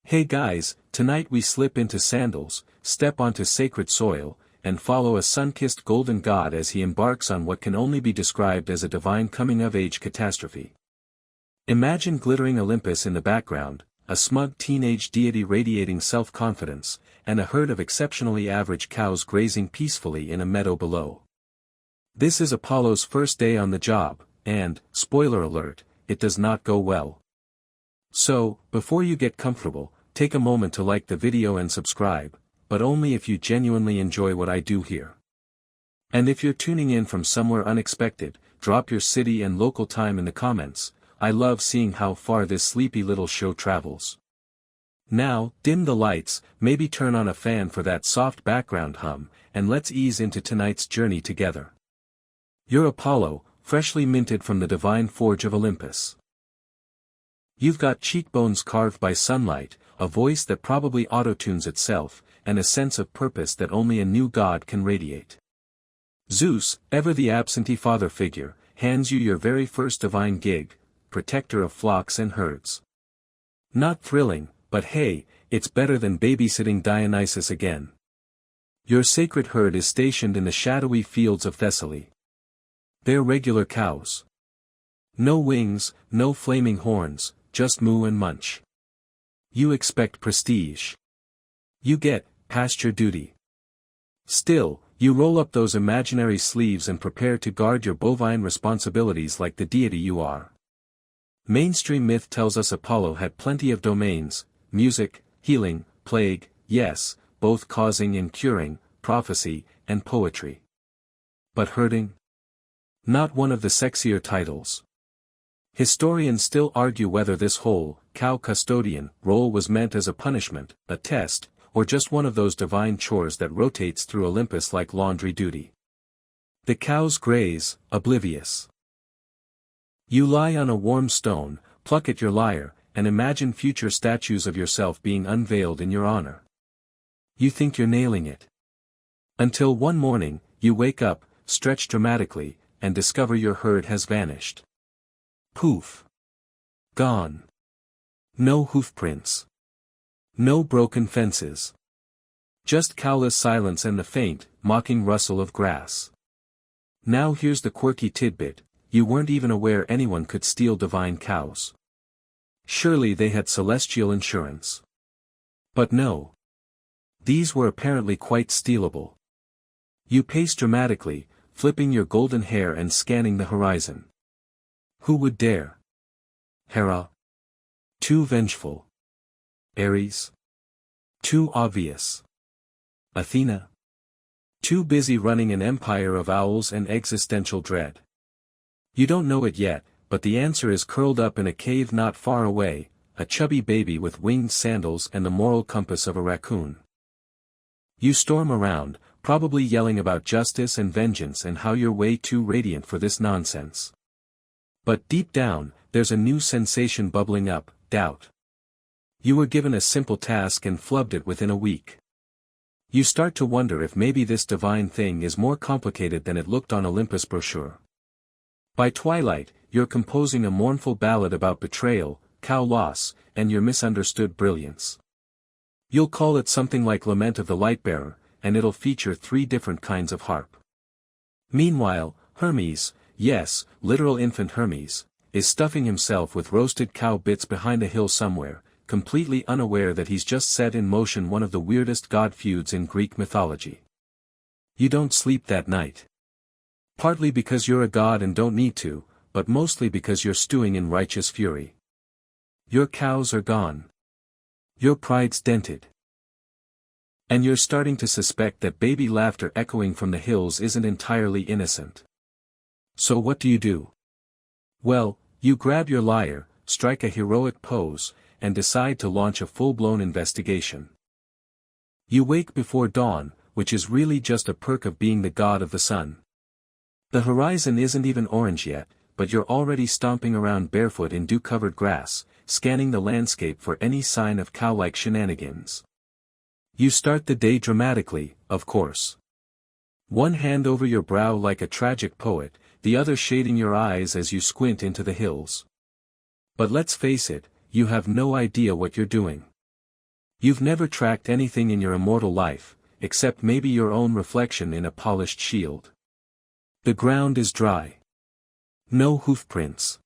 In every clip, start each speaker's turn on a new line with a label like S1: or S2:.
S1: Hey guys, tonight we slip into sandals, step onto sacred soil, and follow a sun-kissed golden god as he embarks on what can only be described as a divine coming-of-age catastrophe. Imagine glittering Olympus in the background, a smug teenage deity radiating self-confidence, and a herd of exceptionally average cows grazing peacefully in a meadow below. This is Apollo's first day on the job, and, spoiler alert, it does not go well. So, before you get comfortable, take a moment to like the video and subscribe, but only if you genuinely enjoy what I do here. And if you're tuning in from somewhere unexpected, drop your city and local time in the comments. I love seeing how far this sleepy little show travels. Now, dim the lights, maybe turn on a fan for that soft background hum, and let's ease into tonight's journey together. You're Apollo, freshly minted from the divine forge of Olympus. You've got cheekbones carved by sunlight, a voice that probably auto-tunes itself, and a sense of purpose that only a new god can radiate. Zeus, ever the absentee father figure, hands you your very first divine gig, protector of flocks and herds. Not thrilling, but hey, it's better than babysitting Dionysus again. Your sacred herd is stationed in the shadowy fields of Thessaly. They're regular cows. No wings, no flaming horns, just moo and munch. You expect prestige. You get, past your duty. Still, you roll up those imaginary sleeves and prepare to guard your bovine responsibilities like the deity you are. Mainstream myth tells us Apollo had plenty of domains: music, healing, plague, yes, both causing and curing, prophecy, and poetry. But herding? Not one of the sexier titles. Historians still argue whether this whole, cow custodian, role was meant as a punishment, a test, or just one of those divine chores that rotates through Olympus like laundry duty. The cows graze, oblivious. You lie on a warm stone, pluck at your lyre, and imagine future statues of yourself being unveiled in your honor. You think you're nailing it. Until one morning, you wake up, stretch dramatically, and discover your herd has vanished. Poof. Gone. No hoofprints. No broken fences. Just cowless silence and the faint, mocking rustle of grass. Now here's the quirky tidbit: you weren't even aware anyone could steal divine cows. Surely they had celestial insurance. But no. These were apparently quite stealable. You pace dramatically, flipping your golden hair and scanning the horizon. Who would dare? Hera? Too vengeful. Ares? Too obvious. Athena? Too busy running an empire of owls and existential dread. You don't know it yet, but the answer is curled up in a cave not far away, a chubby baby with winged sandals and the moral compass of a raccoon. You storm around, probably yelling about justice and vengeance and how you're way too radiant for this nonsense. But deep down, there's a new sensation bubbling up: doubt. You were given a simple task and flubbed it within a week. You start to wonder if maybe this divine thing is more complicated than it looked on Olympus' brochure. By twilight, you're composing a mournful ballad about betrayal, cow loss, and your misunderstood brilliance. You'll call it something like Lament of the Lightbearer, and it'll feature 3 different kinds of harp. Meanwhile, Hermes, yes, literal infant Hermes, is stuffing himself with roasted cow bits behind a hill somewhere, completely unaware that he's just set in motion one of the weirdest god feuds in Greek mythology. You don't sleep that night. Partly because you're a god and don't need to, but mostly because you're stewing in righteous fury. Your cows are gone. Your pride's dented. And you're starting to suspect that baby laughter echoing from the hills isn't entirely innocent. So what do? Well, you grab your lyre, strike a heroic pose, and decide to launch a full-blown investigation. You wake before dawn, which is really just a perk of being the god of the sun. The horizon isn't even orange yet, but you're already stomping around barefoot in dew-covered grass, scanning the landscape for any sign of cow-like shenanigans. You start the day dramatically, of course. One hand over your brow like a tragic poet, the other shading your eyes as you squint into the hills. But let's face it, you have no idea what you're doing. You've never tracked anything in your immortal life, except maybe your own reflection in a polished shield. The ground is dry. No hoofprints.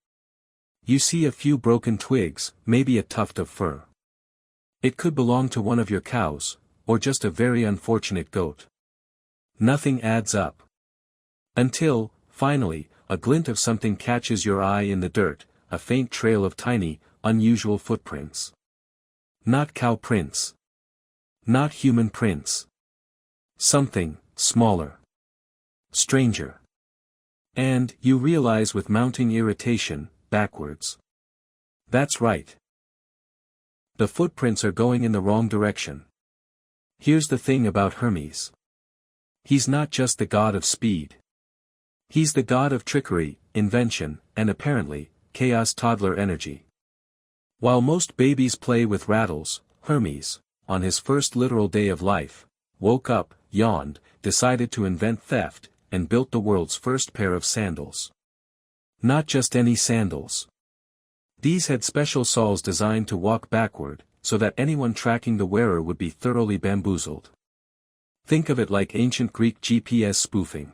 S1: You see a few broken twigs, maybe a tuft of fur. It could belong to one of your cows, or just a very unfortunate goat. Nothing adds up. Until, finally, a glint of something catches your eye in the dirt, a faint trail of tiny, unusual footprints. Not cow prints. Not human prints. Something, smaller. Stranger. And, you realize with mounting irritation, backwards. That's right. The footprints are going in the wrong direction. Here's the thing about Hermes. He's not just the god of speed. He's the god of trickery, invention, and apparently, chaos toddler energy. While most babies play with rattles, Hermes, on his first literal day of life, woke up, yawned, decided to invent theft, and built the world's first pair of sandals. Not just any sandals. These had special soles designed to walk backward, so that anyone tracking the wearer would be thoroughly bamboozled. Think of it like ancient Greek GPS spoofing.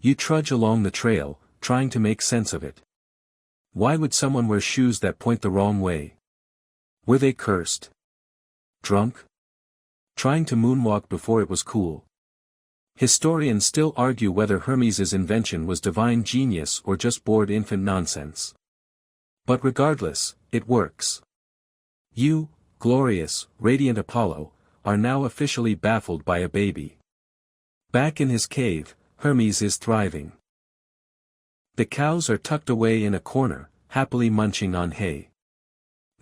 S1: You trudge along the trail, trying to make sense of it. Why would someone wear shoes that point the wrong way? Were they cursed? Drunk? Trying to moonwalk before it was cool? Historians still argue whether Hermes' invention was divine genius or just bored infant nonsense. But regardless, it works. You, glorious, radiant Apollo, are now officially baffled by a baby. Back in his cave, Hermes is thriving. The cows are tucked away in a corner, happily munching on hay.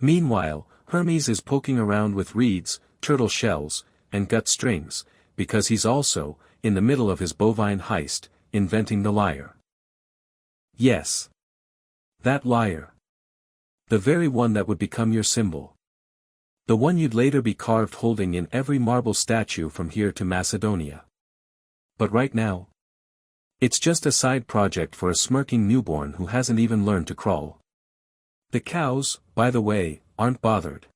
S1: Meanwhile, Hermes is poking around with reeds, turtle shells, and gut strings, because he's also, in the middle of his bovine heist, inventing the lyre. Yes. That lyre. The very one that would become your symbol. The one you'd later be carved holding in every marble statue from here to Macedonia. But right now, it's just a side project for a smirking newborn who hasn't even learned to crawl. The cows, by the way, aren't bothered.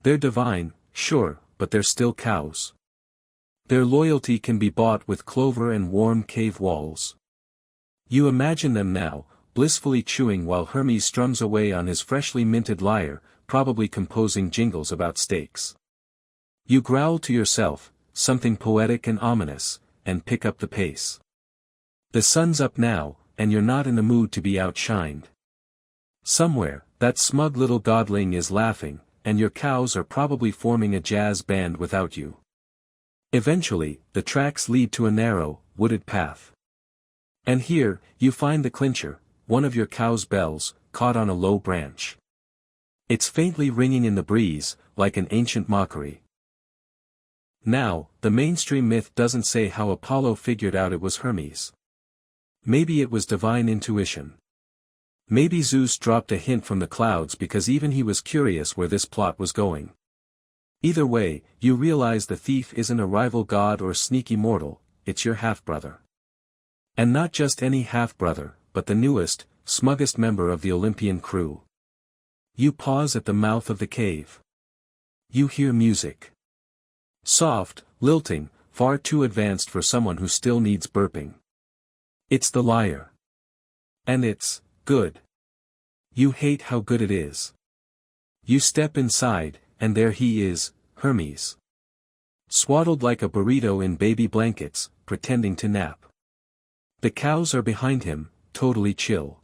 S1: They're divine, sure, but they're still cows. Their loyalty can be bought with clover and warm cave walls. You imagine them now, blissfully chewing while Hermes strums away on his freshly minted lyre, probably composing jingles about steaks. You growl to yourself, something poetic and ominous, and pick up the pace. The sun's up now, and you're not in the mood to be outshined. Somewhere, that smug little godling is laughing, and your cows are probably forming a jazz band without you. Eventually, the tracks lead to a narrow, wooded path. And here, you find the clincher, one of your cow's bells, caught on a low branch. It's faintly ringing in the breeze, like an ancient mockery. Now, the mainstream myth doesn't say how Apollo figured out it was Hermes. Maybe it was divine intuition. Maybe Zeus dropped a hint from the clouds because even he was curious where this plot was going. Either way, you realize the thief isn't a rival god or sneaky mortal, it's your half-brother. And not just any half-brother, but the newest, smuggest member of the Olympian crew. You pause at the mouth of the cave. You hear music. Soft, lilting, far too advanced for someone who still needs burping. It's the lyre. And it's good. You hate how good it is. You step inside, and there he is, Hermes. Swaddled like a burrito in baby blankets, pretending to nap. The cows are behind him, totally chill.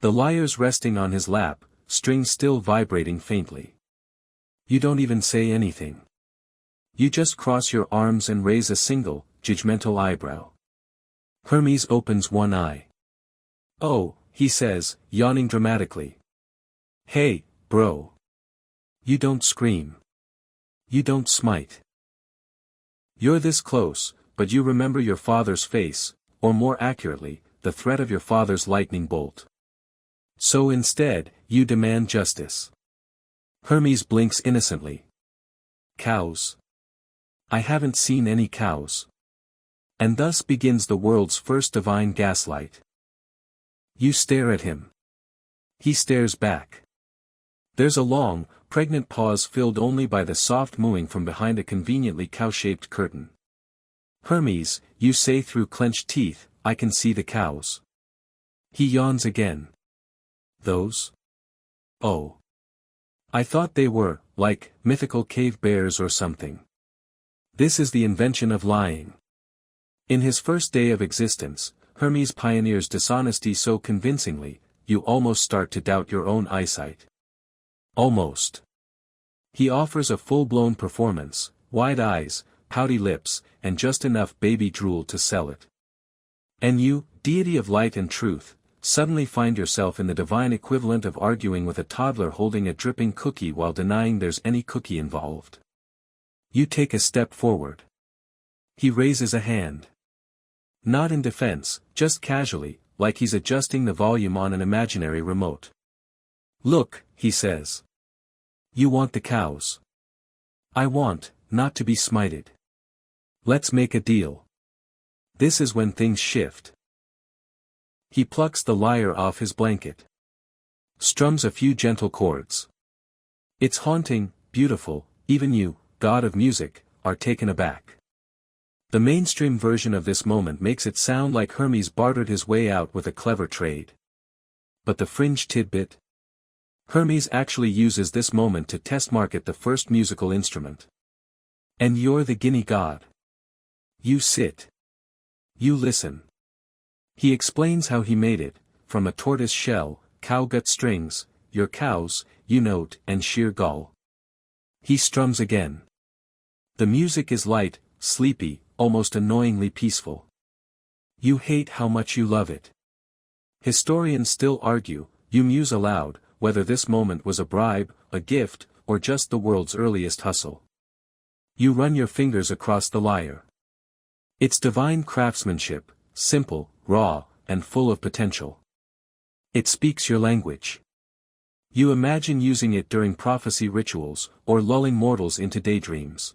S1: The lyre's resting on his lap, strings still vibrating faintly. You don't even say anything. You just cross your arms and raise a single, judgmental eyebrow. Hermes opens one eye. Oh, he says, yawning dramatically. Hey, bro. You don't scream. You don't smite. You're this close, but you remember your father's face, or more accurately, the threat of your father's lightning bolt. So instead, you demand justice. Hermes blinks innocently. Cows. I haven't seen any cows. And thus begins the world's first divine gaslight. You stare at him. He stares back. There's a long, pregnant pause filled only by the soft mooing from behind a conveniently cow-shaped curtain. Hermes, you say through clenched teeth, I can see the cows. He yawns again. Those? Oh. I thought they were, like, mythical cave bears or something. This is the invention of lying. In his first day of existence, Hermes pioneers dishonesty so convincingly, you almost start to doubt your own eyesight. Almost. He offers a full-blown performance, wide eyes, pouty lips, and just enough baby drool to sell it. And you, deity of light and truth, suddenly find yourself in the divine equivalent of arguing with a toddler holding a dripping cookie while denying there's any cookie involved. You take a step forward. He raises a hand. Not in defense, just casually, like he's adjusting the volume on an imaginary remote. Look, he says. You want the cows. I want, not to be smited. Let's make a deal. This is when things shift. He plucks the lyre off his blanket. Strums a few gentle chords. It's haunting, beautiful, even you, god of music, are taken aback. The mainstream version of this moment makes it sound like Hermes bartered his way out with a clever trade. But the fringe tidbit? Hermes actually uses this moment to test market the first musical instrument. And you're the guinea god. You sit. You listen. He explains how he made it, from a tortoise shell, cow gut strings, your cows, you note, and sheer gull. He strums again. The music is light, sleepy, almost annoyingly peaceful. You hate how much you love it. Historians still argue, you muse aloud, whether this moment was a bribe, a gift, or just the world's earliest hustle. You run your fingers across the lyre. It's divine craftsmanship, simple, raw, and full of potential. It speaks your language. You imagine using it during prophecy rituals, or lulling mortals into daydreams.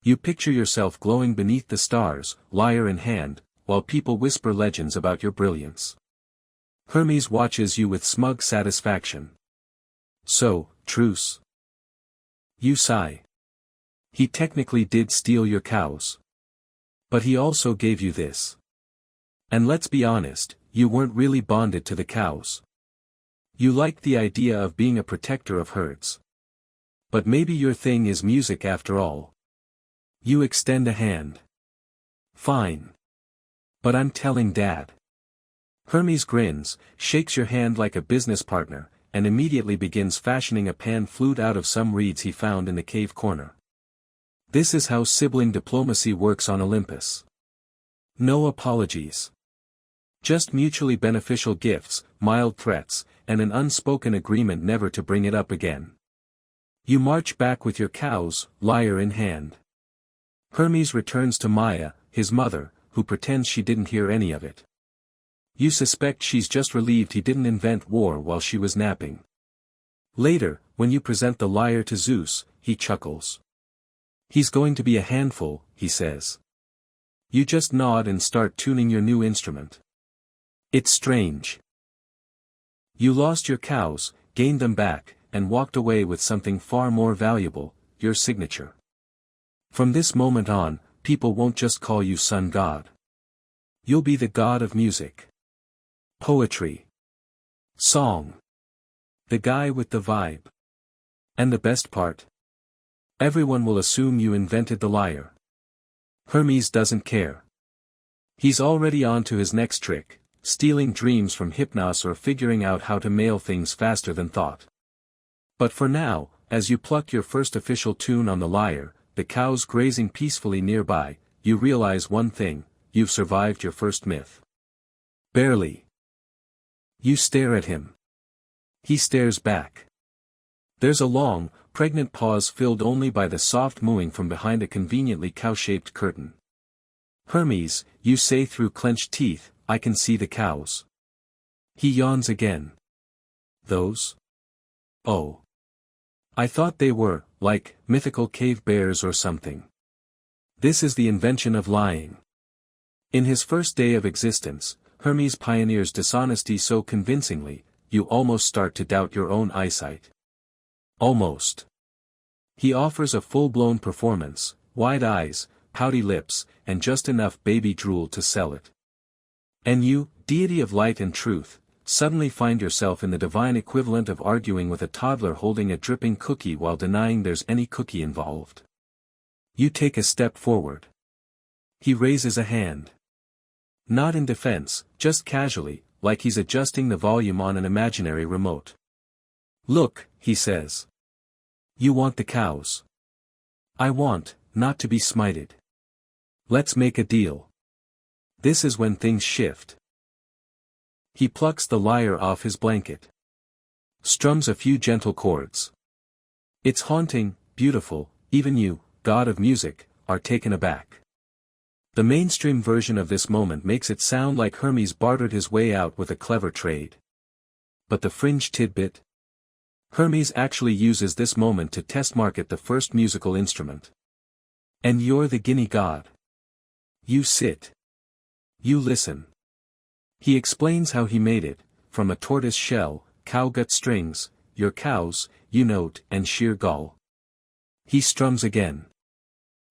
S1: You picture yourself glowing beneath the stars, lyre in hand, while people whisper legends about your brilliance. Hermes watches you with smug satisfaction. So, truce. You sigh. He technically did steal your cows. But he also gave you this. And let's be honest, you weren't really bonded to the cows. You liked the idea of being a protector of herds. But maybe your thing is music after all. You extend a hand. Fine. But I'm telling Dad. Hermes grins, shakes your hand like a business partner, and immediately begins fashioning a pan flute out of some reeds he found in the cave corner. This is how sibling diplomacy works on Olympus. No apologies. Just mutually beneficial gifts, mild threats, and an unspoken agreement never to bring it up again. You march back with your cows, lyre in hand. Hermes returns to Maya, his mother, who pretends she didn't hear any of it. You suspect she's just relieved he didn't invent war while she was napping. Later, when you present the lyre to Zeus, he chuckles. He's going to be a handful, he says. You just nod and start tuning your new instrument. It's strange. You lost your cows, gained them back, and walked away with something far more valuable, your signature. From this moment on, people won't just call you sun god. You'll be the god of music. Poetry. Song. The guy with the vibe. And the best part? Everyone will assume you invented the lyre. Hermes doesn't care. He's already on to his next trick, stealing dreams from Hypnos or figuring out how to mail things faster than thought. But for now, as you pluck your first official tune on the lyre, the cows grazing peacefully nearby, you realize one thing, you've survived your first myth. Barely. You stare at him. He stares back. There's a long, pregnant pause filled only by the soft mooing from behind a conveniently cow-shaped curtain. Hermes, you say through clenched teeth, I can see the cows. He yawns again. Those? Oh. I thought they were, like, mythical cave bears or something. This is the invention of lying. In his first day of existence, Hermes pioneers dishonesty so convincingly, you almost start to doubt your own eyesight. Almost. He offers a full-blown performance, wide eyes, pouty lips, and just enough baby drool to sell it. And you, deity of light and truth, suddenly find yourself in the divine equivalent of arguing with a toddler holding a dripping cookie while denying there's any cookie involved. You take a step forward. He raises a hand. Not in defense, just casually, like he's adjusting the volume on an imaginary remote. Look, he says. You want the cows. I want, not to be smited. Let's make a deal. This is when things shift. He plucks the lyre off his blanket. Strums a few gentle chords. It's haunting, beautiful, even you, god of music, are taken aback. The mainstream version of this moment makes it sound like Hermes bartered his way out with a clever trade. But the fringe tidbit? Hermes actually uses this moment to test market the first musical instrument. And you're the guinea god. You sit. You listen. He explains how he made it, from a tortoise shell, cow gut strings, your cows, you note, and sheer gull. He strums again.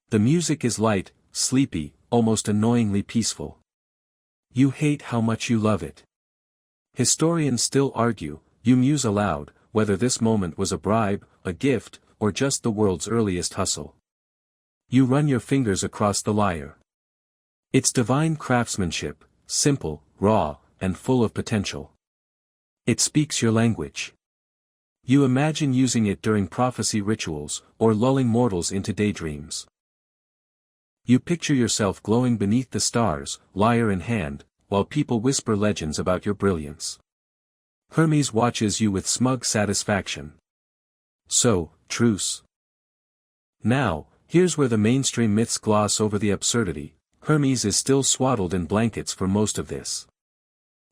S1: The music is light, sleepy, almost annoyingly peaceful. You hate how much you love it. Historians still argue, you muse aloud, whether this moment was a bribe, a gift, or just the world's earliest hustle. You run your fingers across the lyre. It's divine craftsmanship, simple, raw, and full of potential. It speaks your language. You imagine using it during prophecy rituals, or lulling mortals into daydreams. You picture yourself glowing beneath the stars, lyre in hand, while people whisper legends about your brilliance. Hermes watches you with smug satisfaction. So, truce. Now, here's where the mainstream myths gloss over the absurdity. Hermes is still swaddled in blankets for most of this.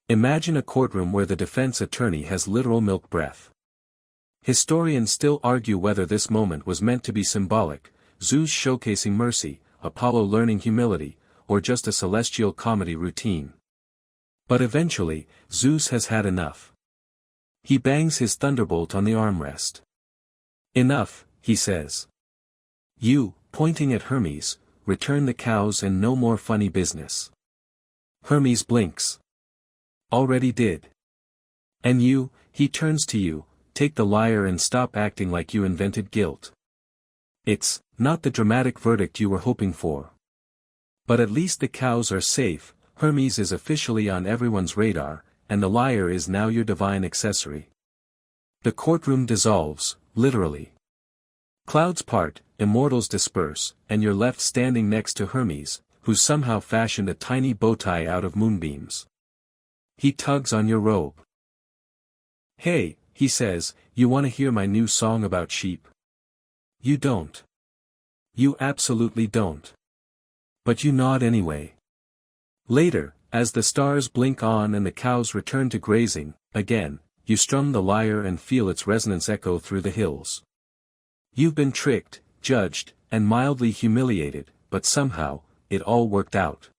S1: Imagine a courtroom where the defense attorney has literal milk breath. Historians still argue whether this moment was meant to be symbolic, Zeus showcasing mercy, Apollo learning humility, or just a celestial comedy routine. But eventually, Zeus has had enough. He bangs his thunderbolt on the armrest. Enough, he says. You, pointing at Hermes, return the cows and no more funny business. Hermes blinks. Already did. And you, he turns to you, take the lyre and stop acting like you invented guilt. It's not the dramatic verdict you were hoping for. But at least the cows are safe, Hermes is officially on everyone's radar, and the lyre is now your divine accessory. The courtroom dissolves, literally. Clouds part, immortals disperse, and you're left standing next to Hermes, who somehow fashioned a tiny bow tie out of moonbeams. He tugs on your robe. Hey, he says, you want to hear my new song about sheep? You don't. You absolutely don't. But you nod anyway. Later, as the stars blink on and the cows return to grazing, again, you strum the lyre and feel its resonance echo through the hills. You've been tricked, judged, and mildly humiliated, but somehow, it all worked out.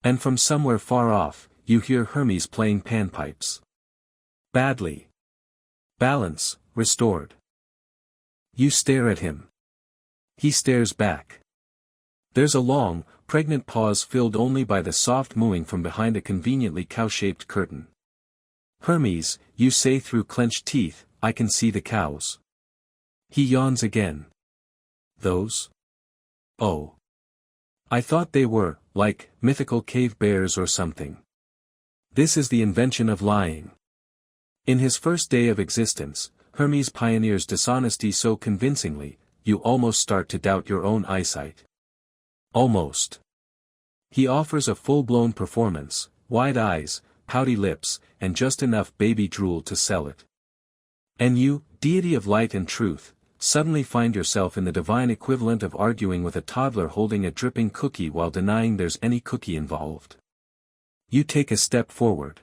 S1: And from somewhere far off, you hear Hermes playing panpipes. Badly. Balance, restored. You stare at him. He stares back. There's a long, pregnant pause filled only by the soft mooing from behind a conveniently cow-shaped curtain. Hermes, you say through clenched teeth, I can see the cows. He yawns again. Those? Oh. I thought they were, like, mythical cave bears or something. This is the invention of lying. In his first day of existence, Hermes pioneers dishonesty so convincingly, you almost start to doubt your own eyesight. Almost. He offers a full-blown performance, wide eyes, pouty lips, and just enough baby drool to sell it. And you, deity of light and truth, suddenly find yourself in the divine equivalent of arguing with a toddler holding a dripping cookie while denying there's any cookie involved. You take a step forward.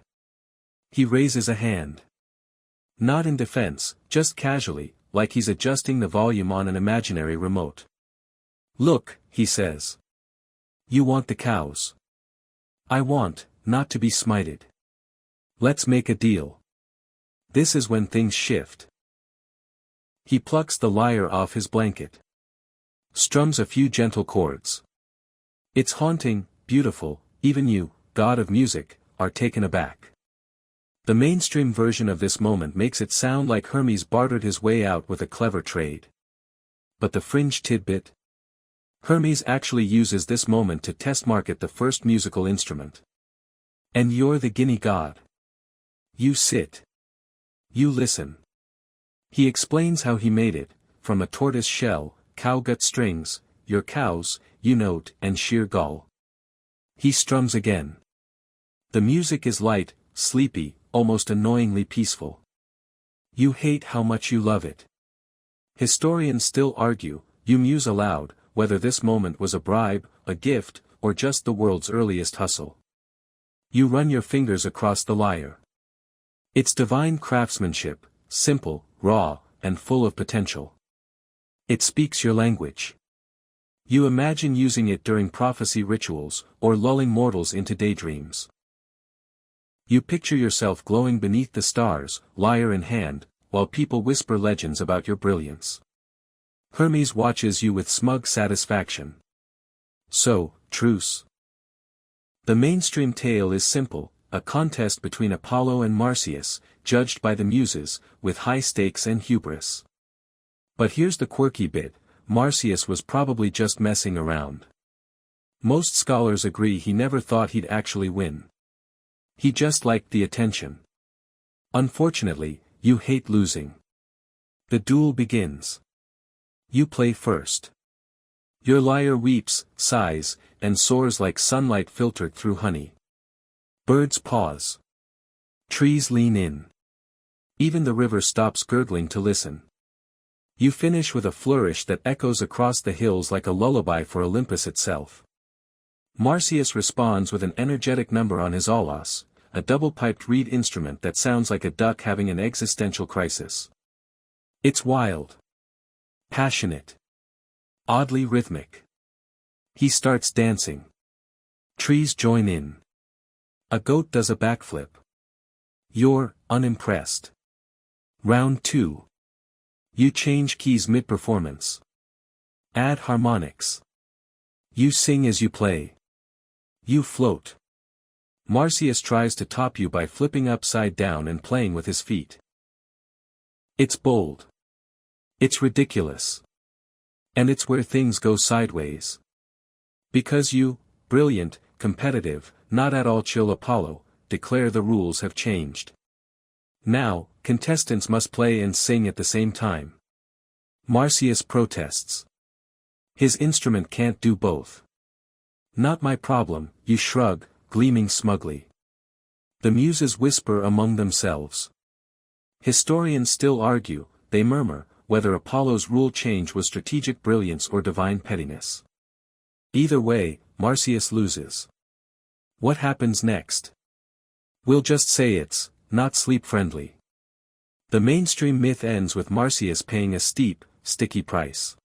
S1: He raises a hand. Not in defense, just casually, like he's adjusting the volume on an imaginary remote. Look, he says. You want the cows. I want, not to be smited. Let's make a deal. This is when things shift. He plucks the lyre off his blanket. Strums a few gentle chords. It's haunting, beautiful, even you, god of music, are taken aback. The mainstream version of this moment makes it sound like Hermes bartered his way out with a clever trade. But the fringe tidbit? Hermes actually uses this moment to test market the first musical instrument. And you're the guinea god. You sit. You listen. He explains how he made it, from a tortoise shell, cow gut strings, your cows, you note, and sheer gull. He strums again. The music is light, sleepy, almost annoyingly peaceful. You hate how much you love it. Historians still argue, you muse aloud, whether this moment was a bribe, a gift, or just the world's earliest hustle. You run your fingers across the lyre. It's divine craftsmanship, simple, raw, and full of potential. It speaks your language. You imagine using it during prophecy rituals, or lulling mortals into daydreams. You picture yourself glowing beneath the stars, lyre in hand, while people whisper legends about your brilliance. Hermes watches you with smug satisfaction. So, truce. The mainstream tale is simple, a contest between Apollo and Marsyas, judged by the muses, with high stakes and hubris. But here's the quirky bit, Marsyas was probably just messing around. Most scholars agree he never thought he'd actually win. He just liked the attention. Unfortunately, you hate losing. The duel begins. You play first. Your lyre weeps, sighs, and soars like sunlight filtered through honey. Birds pause. Trees lean in. Even the river stops gurgling to listen. You finish with a flourish that echoes across the hills like a lullaby for Olympus itself. Marsyas responds with an energetic number on his aulos, a double-piped reed instrument that sounds like a duck having an existential crisis. It's wild. Passionate. Oddly rhythmic. He starts dancing. Trees join in. A goat does a backflip. You're unimpressed. Round 2. You change keys mid-performance. Add harmonics. You sing as you play. You float. Marsyas tries to top you by flipping upside down and playing with his feet. It's bold. It's ridiculous. And it's where things go sideways. Because you, brilliant, competitive, not at all chill Apollo, declare the rules have changed. Now, contestants must play and sing at the same time. Marsyas protests. His instrument can't do both. Not my problem, you shrug, gleaming smugly. The muses whisper among themselves. Historians still argue, they murmur, whether Apollo's rule change was strategic brilliance or divine pettiness. Either way, Marsyas loses. What happens next? We'll just say it's not sleep-friendly. The mainstream myth ends with Marsyas paying a steep, sticky price.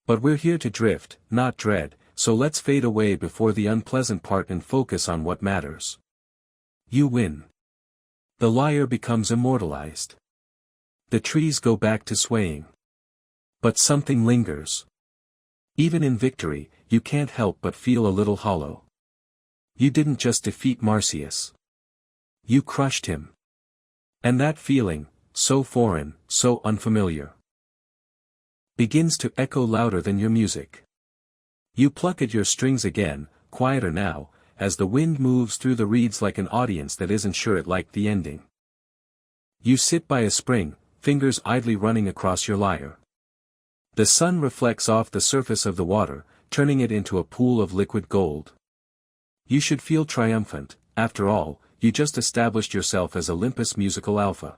S1: But we're here to drift, not dread, so let's fade away before the unpleasant part and focus on what matters. You win. The lyre becomes immortalized. The trees go back to swaying. But something lingers. Even in victory, you can't help but feel a little hollow. You didn't just defeat Marsyas. You crushed him. And that feeling, so foreign, so unfamiliar, begins to echo louder than your music. You pluck at your strings again, quieter now, as the wind moves through the reeds like an audience that isn't sure it liked the ending. You sit by a spring, fingers idly running across your lyre. The sun reflects off the surface of the water, turning it into a pool of liquid gold. You should feel triumphant, after all, you just established yourself as Olympus' musical alpha.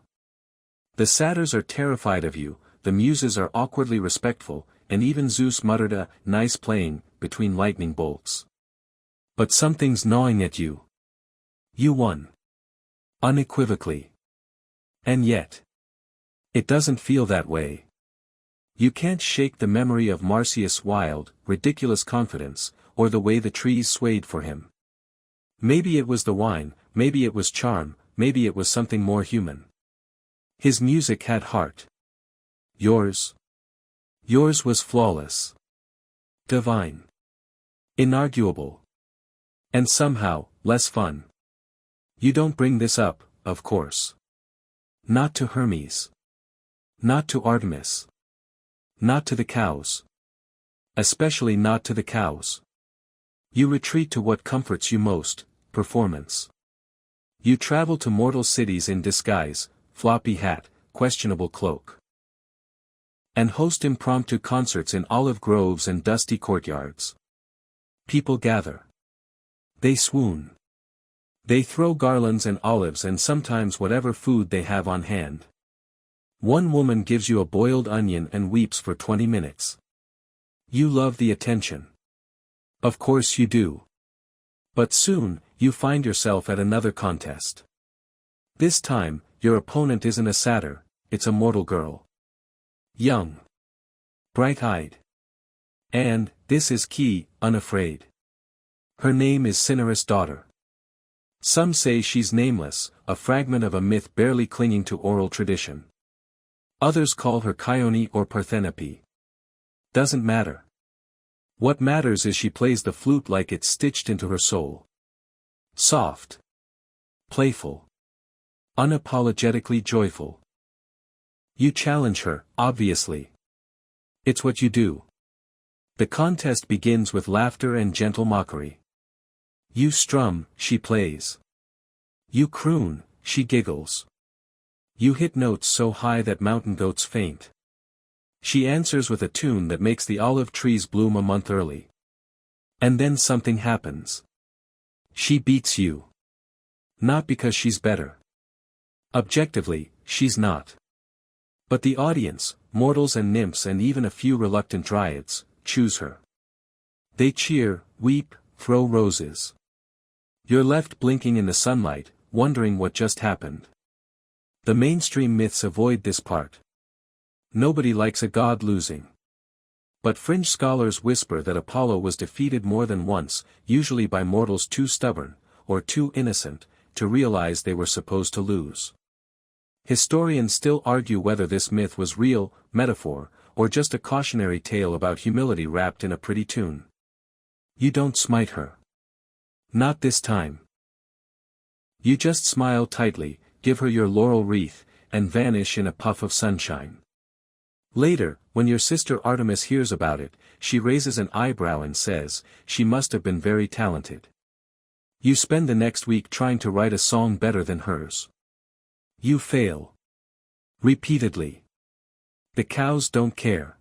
S1: The satyrs are terrified of you, the muses are awkwardly respectful, and even Zeus muttered a nice playing between lightning bolts. But something's gnawing at you. You won. Unequivocally. And yet, it doesn't feel that way. You can't shake the memory of Marsyas' wild, ridiculous confidence, or the way the trees swayed for him. Maybe it was the wine, maybe it was charm, maybe it was something more human. His music had heart. Yours? Yours was flawless. Divine. Inarguable. And somehow, less fun. You don't bring this up, of course. Not to Hermes. Not to Artemis. Not to the cows. Especially not to the cows. You retreat to what comforts you most, performance. You travel to mortal cities in disguise, floppy hat, questionable cloak. And host impromptu concerts in olive groves and dusty courtyards. People gather. They swoon. They throw garlands and olives and sometimes whatever food they have on hand. One woman gives you a boiled onion and weeps for 20 minutes. You love the attention. Of course you do. But soon, you find yourself at another contest. This time, your opponent isn't a satyr, it's a mortal girl. Young. Bright-eyed. And, this is key, unafraid. Her name is Cinyras' daughter. Some say she's nameless, a fragment of a myth barely clinging to oral tradition. Others call her Chione or Parthenope. Doesn't matter. What matters is she plays the flute like it's stitched into her soul. Soft. Playful. Unapologetically joyful. You challenge her, obviously. It's what you do. The contest begins with laughter and gentle mockery. You strum, she plays. You croon, she giggles. You hit notes so high that mountain goats faint. She answers with a tune that makes the olive trees bloom a month early. And then something happens. She beats you. Not because she's better. Objectively, she's not. But the audience, mortals and nymphs and even a few reluctant dryads, choose her. They cheer, weep, throw roses. You're left blinking in the sunlight, wondering what just happened. The mainstream myths avoid this part. Nobody likes a god losing. But fringe scholars whisper that Apollo was defeated more than once, usually by mortals too stubborn, or too innocent, to realize they were supposed to lose. Historians still argue whether this myth was real, metaphor, or just a cautionary tale about humility wrapped in a pretty tune. You don't smite her. Not this time. You just smile tightly, give her your laurel wreath, and vanish in a puff of sunshine. Later, when your sister Artemis hears about it, she raises an eyebrow and says, she must have been very talented. You spend the next week trying to write a song better than hers. You fail. Repeatedly. The cows don't care.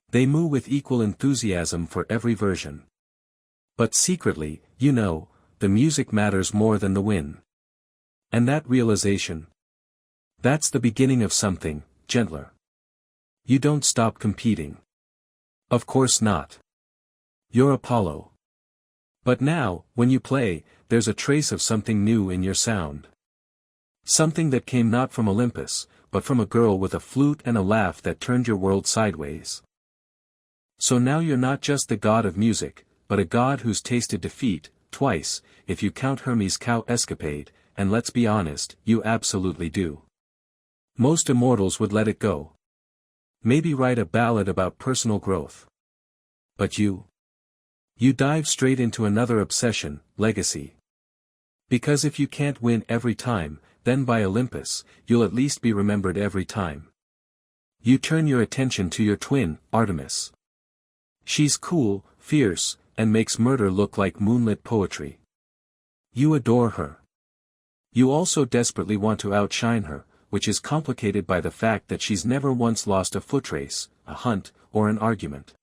S1: They moo with equal enthusiasm for every version. But secretly, you know, the music matters more than the win. And that realization? That's the beginning of something, gentler. You don't stop competing. Of course not. You're Apollo. But now, when you play, there's a trace of something new in your sound. Something that came not from Olympus, but from a girl with a flute and a laugh that turned your world sideways. So now you're not just the god of music, but a god who's tasted defeat, twice, if you count Hermes' cow escapade, and let's be honest, you absolutely do. Most immortals would let it go. Maybe write a ballad about personal growth. But you? You dive straight into another obsession, legacy. Because if you can't win every time, then by Olympus, you'll at least be remembered every time. You turn your attention to your twin, Artemis. She's cool, fierce, and makes murder look like moonlit poetry. You adore her. You also desperately want to outshine her, which is complicated by the fact that she's never once lost a foot race, a hunt, or an argument.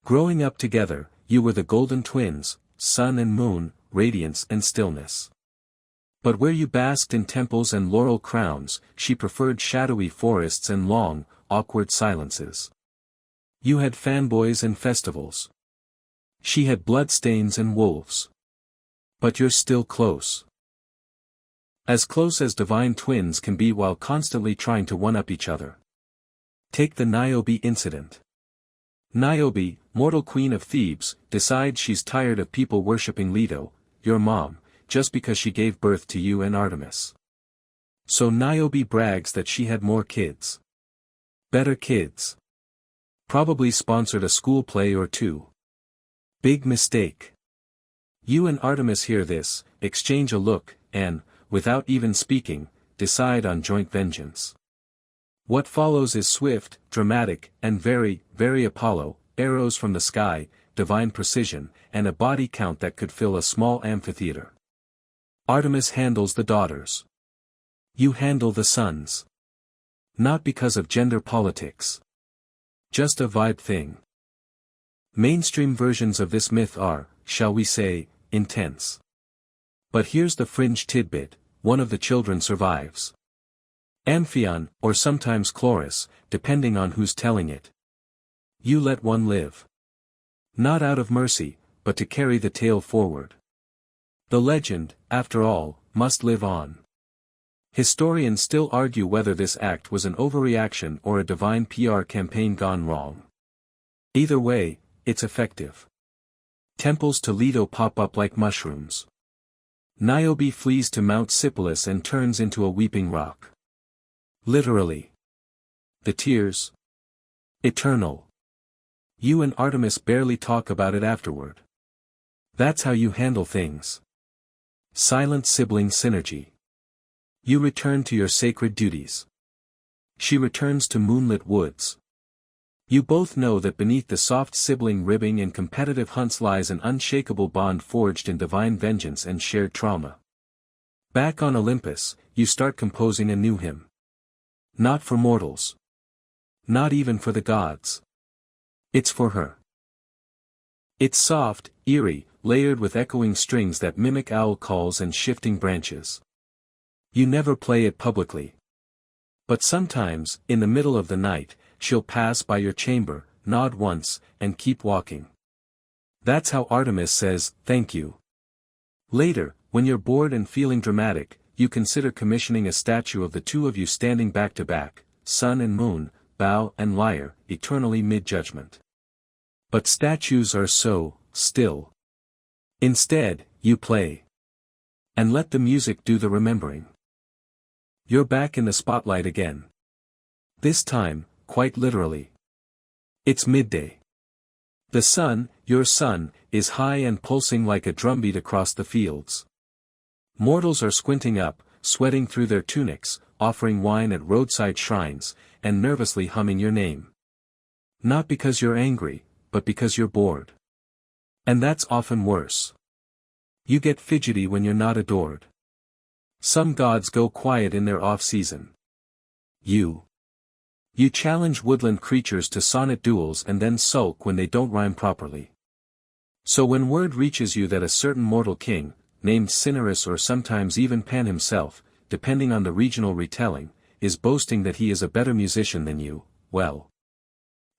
S1: Growing up together, you were the golden twins, sun and moon, radiance and stillness. But where you basked in temples and laurel crowns, she preferred shadowy forests and long, awkward silences. You had fanboys and festivals. She had bloodstains and wolves. But you're still close. As close as divine twins can be while constantly trying to one-up each other. Take the Niobe incident. Niobe, mortal queen of Thebes, decides she's tired of people worshipping Leto, your mom, just because she gave birth to you and Artemis. So Niobe brags that she had more kids. Better kids. Probably sponsored a school play or two. Big mistake. You and Artemis hear this, exchange a look, and, without even speaking, decide on joint vengeance. What follows is swift, dramatic, and very, very Apollo, arrows from the sky, divine precision, and a body count that could fill a small amphitheater. Artemis handles the daughters. You handle the sons. Not because of gender politics. Just a vibe thing. Mainstream versions of this myth are, shall we say, intense. But here's the fringe tidbit: one of the children survives. Amphion, or sometimes Chloris, depending on who's telling it. You let one live. Not out of mercy, but to carry the tale forward. The legend, after all, must live on. Historians still argue whether this act was an overreaction or a divine PR campaign gone wrong. Either way, it's effective. Temples to Leto pop up like mushrooms. Niobe flees to Mount Sipylus and turns into a weeping rock. Literally. The tears. Eternal. You and Artemis barely talk about it afterward. That's how you handle things. Silent sibling synergy. You return to your sacred duties. She returns to moonlit woods. You both know that beneath the soft sibling ribbing and competitive hunts lies an unshakable bond forged in divine vengeance and shared trauma. Back on Olympus, you start composing a new hymn. Not for mortals. Not even for the gods. It's for her. It's soft, eerie, layered with echoing strings that mimic owl calls and shifting branches. You never play it publicly. But sometimes, in the middle of the night, she'll pass by your chamber, nod once, and keep walking. That's how Artemis says, thank you. Later, when you're bored and feeling dramatic, you consider commissioning a statue of the two of you standing back to back, sun and moon, bow and lyre, eternally mid-judgment. But statues are so still. Instead, you play. And let the music do the remembering. You're back in the spotlight again. This time, quite literally. It's midday. The sun, your sun, is high and pulsing like a drumbeat across the fields. Mortals are squinting up, sweating through their tunics, offering wine at roadside shrines, and nervously humming your name. Not because you're angry, but because you're bored. And that's often worse. You get fidgety when you're not adored. Some gods go quiet in their off-season. You challenge woodland creatures to sonnet duels and then sulk when they don't rhyme properly. So when word reaches you that a certain mortal king, named Cinyras or sometimes even Pan himself, depending on the regional retelling, is boasting that he is a better musician than you, well,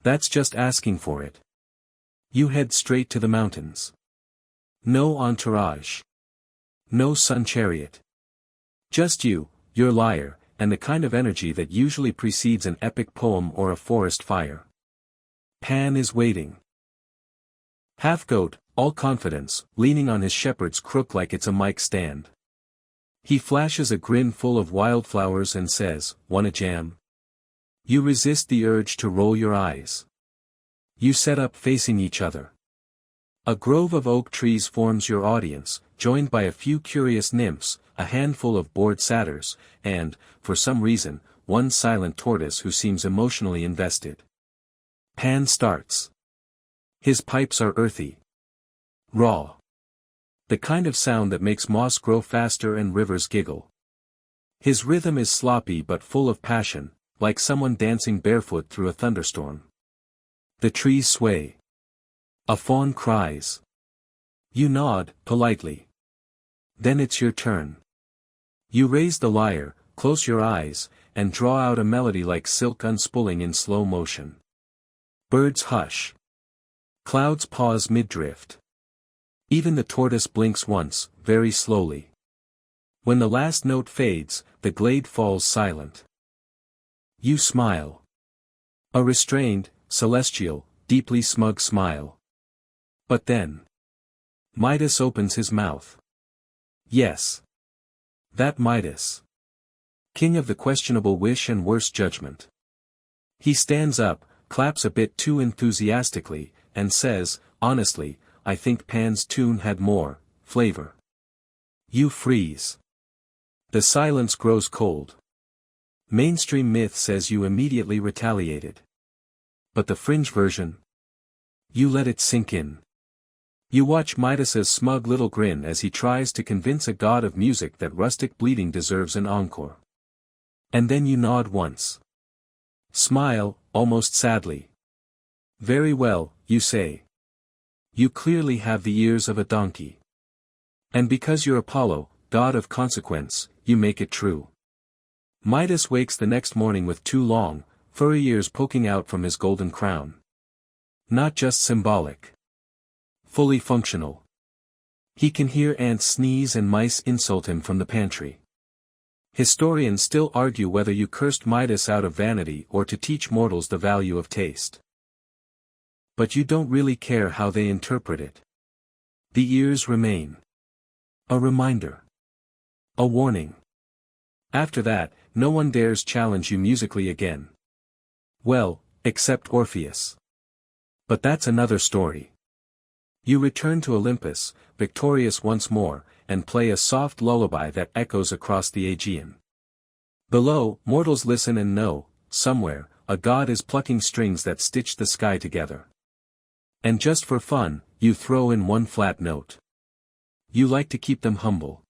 S1: that's just asking for it. You head straight to the mountains. No entourage. No sun chariot. Just you, your lyre, and the kind of energy that usually precedes an epic poem or a forest fire. Pan is waiting. Half-goat, all confidence, leaning on his shepherd's crook like it's a mic stand. He flashes a grin full of wildflowers and says, "Wanna jam?" You resist the urge to roll your eyes. You set up facing each other. A grove of oak trees forms your audience, joined by a few curious nymphs, a handful of bored satyrs, and, for some reason, one silent tortoise who seems emotionally invested. Pan starts. His pipes are earthy. Raw. The kind of sound that makes moss grow faster and rivers giggle. His rhythm is sloppy but full of passion, like someone dancing barefoot through a thunderstorm. The trees sway. A fawn cries. You nod, politely. Then it's your turn. You raise the lyre, close your eyes, and draw out a melody like silk unspooling in slow motion. Birds hush. Clouds pause mid-drift. Even the tortoise blinks once, very slowly. When the last note fades, the glade falls silent. You smile. A restrained, celestial, deeply smug smile. But then Midas opens his mouth. Yes. That Midas. king of the questionable wish and worse judgment. He stands up, claps a bit too enthusiastically, and says, honestly, I think Pan's tune had more flavor. You freeze. The silence grows cold. Mainstream myth says you immediately retaliated. But the fringe version? You let it sink in. You watch Midas's smug little grin as he tries to convince a god of music that rustic bleeding deserves an encore. And then you nod once. Smile, almost sadly. Very well, you say. You clearly have the ears of a donkey. And because you're Apollo, god of consequence, you make it true. Midas wakes the next morning with two long, furry ears poking out from his golden crown. Not just symbolic. Fully functional. He can hear ants sneeze and mice insult him from the pantry. Historians still argue whether you cursed Midas out of vanity or to teach mortals the value of taste. But you don't really care how they interpret it. The ears remain. A reminder. A warning. After that, no one dares challenge you musically again. Well, except Orpheus. But that's another story. You return to Olympus, victorious once more, and play a soft lullaby that echoes across the Aegean. Below, mortals listen and know, somewhere, a god is plucking strings that stitch the sky together. And just for fun, you throw in one flat note. You like to keep them humble.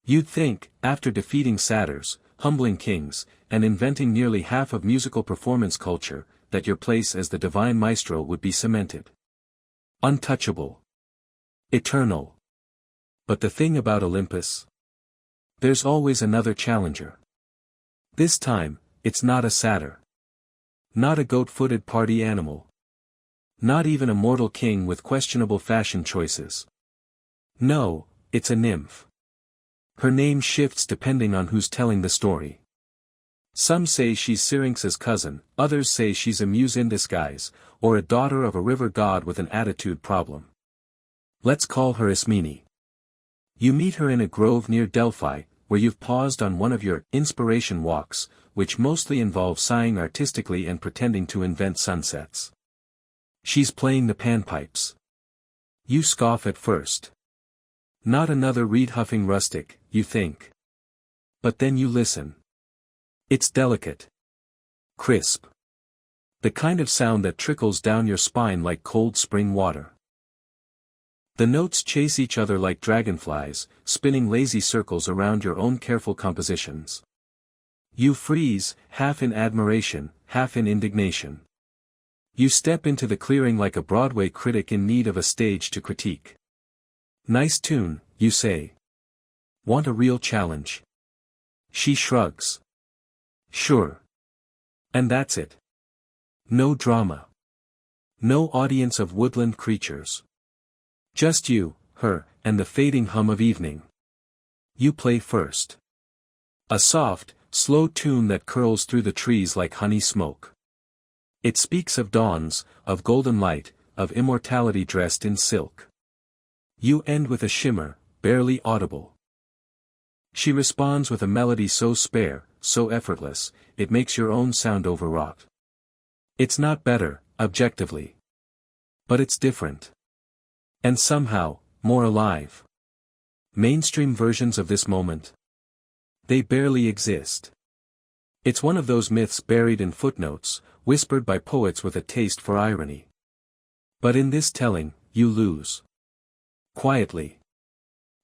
S1: You'd think, after defeating satyrs, humbling kings, and inventing nearly half of musical performance culture, that your place as the divine maestro would be cemented. Untouchable. Eternal. But the thing about Olympus? There's always another challenger. This time, it's not a satyr. Not a goat-footed party animal. Not even a mortal king with questionable fashion choices. No, it's a nymph. Her name shifts depending on who's telling the story. Some say she's Syrinx's cousin, others say she's a muse in disguise, or a daughter of a river god with an attitude problem. Let's call her Ismene. You meet her in a grove near Delphi, where you've paused on one of your inspiration walks, which mostly involve sighing artistically and pretending to invent sunsets. She's playing the panpipes. You scoff at first. Not another reed-huffing rustic, you think. But then you listen. It's delicate. Crisp. The kind of sound that trickles down your spine like cold spring water. The notes chase each other like dragonflies, spinning lazy circles around your own careful compositions. You freeze, half in admiration, half in indignation. You step into the clearing like a Broadway critic in need of a stage to critique. Nice tune, you say. Want a real challenge? She shrugs. Sure. And that's it. No drama. No audience of woodland creatures. Just you, her, and the fading hum of evening. You play first. A soft, slow tune that curls through the trees like honey smoke. It speaks of dawns, of golden light, of immortality dressed in silk. You end with a shimmer, barely audible. She responds with a melody so spare, so effortless, it makes your own sound overwrought. It's not better, objectively. But it's different. And somehow, more alive. Mainstream versions of this moment. They barely exist. It's one of those myths buried in footnotes, whispered by poets with a taste for irony. But in this telling, you lose. Quietly.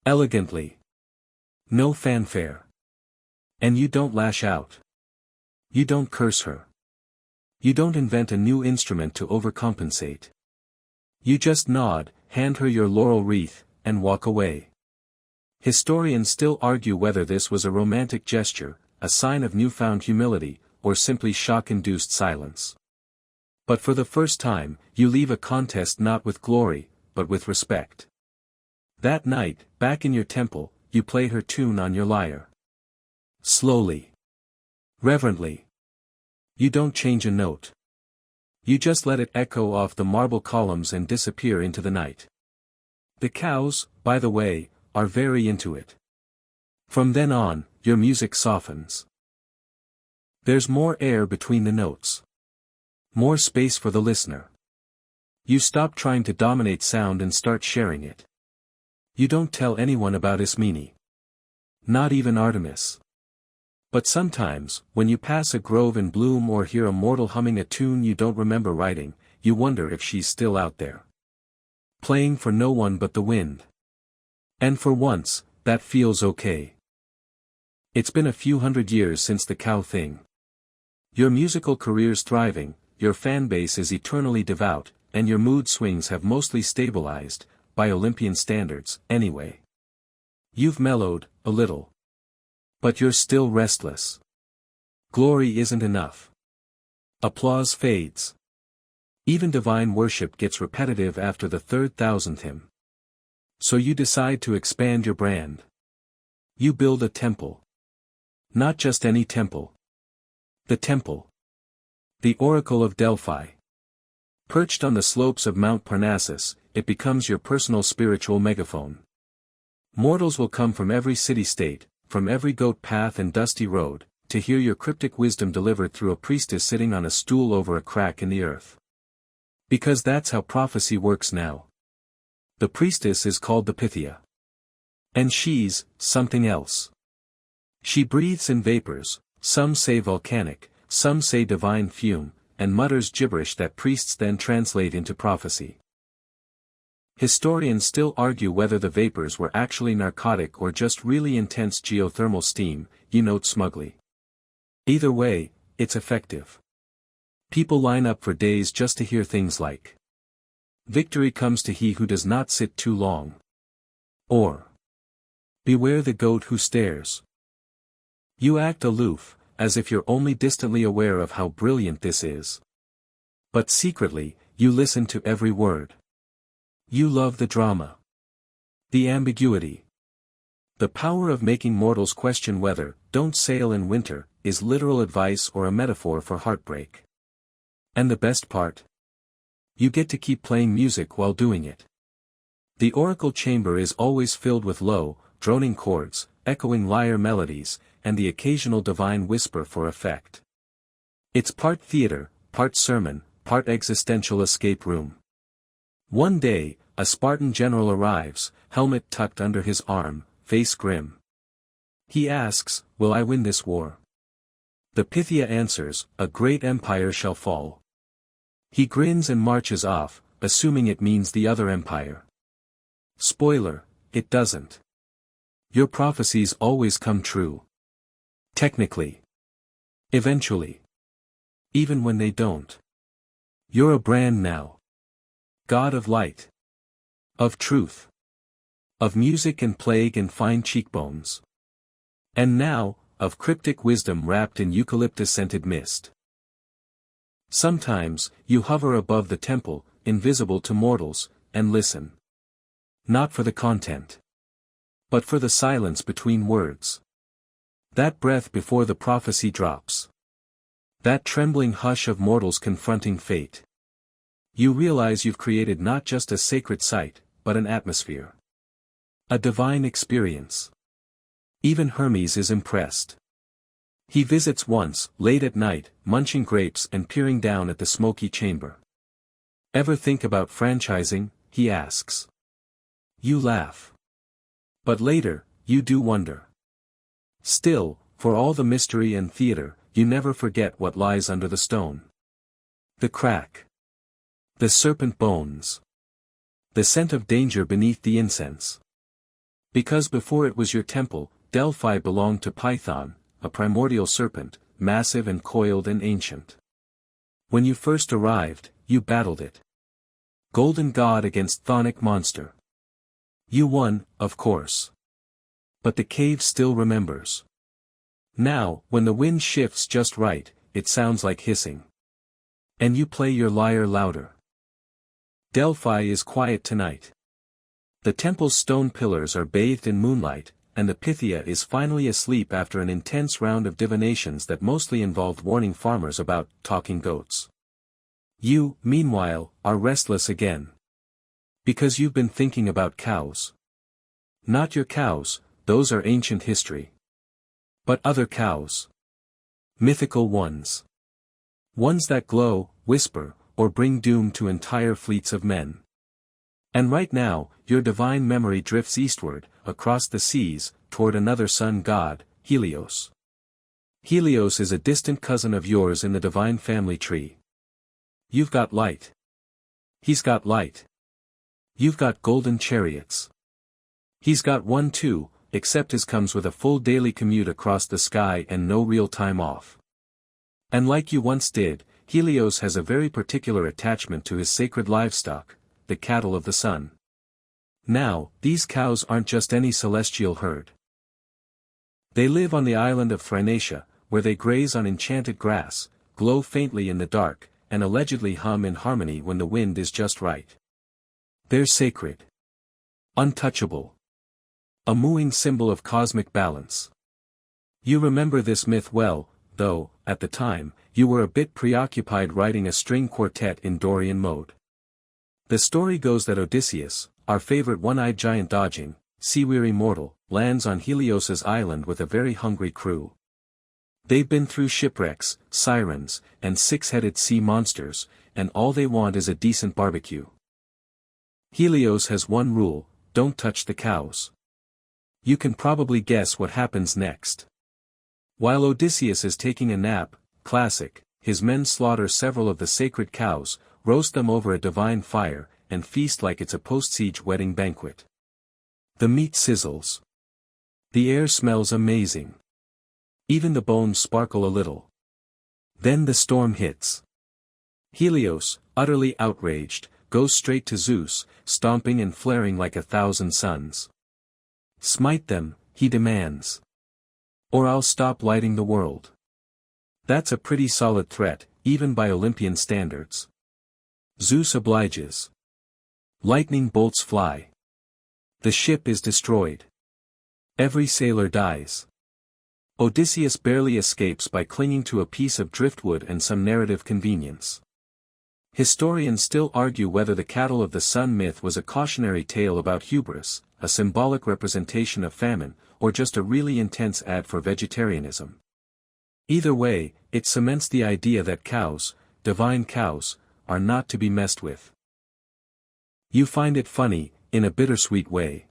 S1: Elegantly. No fanfare. And you don't lash out. You don't curse her. You don't invent a new instrument to overcompensate. You just nod, hand her your laurel wreath, and walk away. Historians still argue whether this was a romantic gesture, a sign of newfound humility, or simply shock-induced silence. But for the first time, you leave a contest not with glory, but with respect. That night, back in your temple, you play her tune on your lyre. Slowly. Reverently. You don't change a note. You just let it echo off the marble columns and disappear into the night. The cows, by the way, are very into it. From then on, your music softens. There's more air between the notes. More space for the listener. You stop trying to dominate sound and start sharing it. You don't tell anyone about Ismene. Not even Artemis. But sometimes, when you pass a grove in bloom or hear a mortal humming a tune you don't remember writing, you wonder if she's still out there. Playing for no one but the wind. And for once, that feels okay. It's been a few hundred years since the cow thing. Your musical career's thriving, your fan base is eternally devout, and your mood swings have mostly stabilized, by Olympian standards, anyway. You've mellowed, a little. But you're still restless. Glory isn't enough. Applause fades. Even divine worship gets repetitive after the 3,000th hymn. So you decide to expand your brand. You build a temple. Not just any temple. The temple. The Oracle of Delphi. Perched on the slopes of Mount Parnassus, it becomes your personal spiritual megaphone. Mortals will come from every city-state, from every goat path and dusty road, to hear your cryptic wisdom delivered through a priestess sitting on a stool over a crack in the earth. Because that's how prophecy works now. The priestess is called the Pythia. And she's something else. She breathes in vapors, some say volcanic, some say divine fume, and mutters gibberish that priests then translate into prophecy. Historians still argue whether the vapors were actually narcotic or just really intense geothermal steam, you note smugly. Either way, it's effective. People line up for days just to hear things like, "Victory comes to he who does not sit too long." Or, "Beware the goat who stares." You act aloof, as if you're only distantly aware of how brilliant this is. But secretly, you listen to every word. You love the drama. The ambiguity. The power of making mortals question whether, "Don't sail in winter," is literal advice or a metaphor for heartbreak. And the best part? You get to keep playing music while doing it. The oracle chamber is always filled with low, droning chords, echoing lyre melodies, and the occasional divine whisper for effect. It's part theater, part sermon, part existential escape room. One day, a Spartan general arrives, helmet tucked under his arm, face grim. He asks, "Will I win this war?" The Pythia answers, "A great empire shall fall." He grins and marches off, assuming it means the other empire. Spoiler, it doesn't. Your prophecies always come true. Technically. Eventually. Even when they don't. You're a brand now. God of light. Of truth. Of music and plague and fine cheekbones. And now, of cryptic wisdom wrapped in eucalyptus-scented mist. Sometimes, you hover above the temple, invisible to mortals, and listen. Not for the content. But for the silence between words. That breath before the prophecy drops. That trembling hush of mortals confronting fate. You realize you've created not just a sacred site, but an atmosphere. A divine experience. Even Hermes is impressed. He visits once, late at night, munching grapes and peering down at the smoky chamber. "Ever think about franchising?" he asks. You laugh. But later, you do wonder. Still, for all the mystery and theater, you never forget what lies under the stone. The crack. The serpent bones. The scent of danger beneath the incense. Because before it was your temple, Delphi belonged to Python, a primordial serpent, massive and coiled and ancient. When you first arrived, you battled it. Golden god against chthonic monster. You won, of course. But the cave still remembers. Now, when the wind shifts just right, it sounds like hissing. And you play your lyre louder. Delphi is quiet tonight. The temple's stone pillars are bathed in moonlight, and the Pythia is finally asleep after an intense round of divinations that mostly involved warning farmers about talking goats. You, meanwhile, are restless again. Because you've been thinking about cows. Not your cows, those are ancient history. But other cows. Mythical ones. Ones that glow, whisper, or bring doom to entire fleets of men. And right now, your divine memory drifts eastward, across the seas, toward another sun god, Helios. Helios is a distant cousin of yours in the divine family tree. You've got light. He's got light. You've got golden chariots. He's got one too, except his comes with a full daily commute across the sky and no real time off. And like you once did, Helios has a very particular attachment to his sacred livestock, the cattle of the sun. Now, these cows aren't just any celestial herd. They live on the island of Thrinacia, where they graze on enchanted grass, glow faintly in the dark, and allegedly hum in harmony when the wind is just right. They're sacred. Untouchable. A mooing symbol of cosmic balance. You remember this myth well, though, at the time, you were a bit preoccupied writing a string quartet in Dorian mode. The story goes that Odysseus, our favorite one-eyed giant dodging, sea-weary mortal, lands on Helios's island with a very hungry crew. They've been through shipwrecks, sirens, and six-headed sea monsters, and all they want is a decent barbecue. Helios has one rule: don't touch the cows. You can probably guess what happens next. While Odysseus is taking a nap, classic, his men slaughter several of the sacred cows, roast them over a divine fire, and feast like it's a post-siege wedding banquet. The meat sizzles. The air smells amazing. Even the bones sparkle a little. Then the storm hits. Helios, utterly outraged, goes straight to Zeus, stomping and flaring like 1,000 suns. Smite them, he demands. Or I'll stop lighting the world. That's a pretty solid threat, even by Olympian standards. Zeus obliges. Lightning bolts fly. The ship is destroyed. Every sailor dies. Odysseus barely escapes by clinging to a piece of driftwood and some narrative convenience. Historians still argue whether the cattle of the sun myth was a cautionary tale about hubris, a symbolic representation of famine, or just a really intense ad for vegetarianism. Either way, it cements the idea that cows, divine cows, are not to be messed with. You find it funny, in a bittersweet way.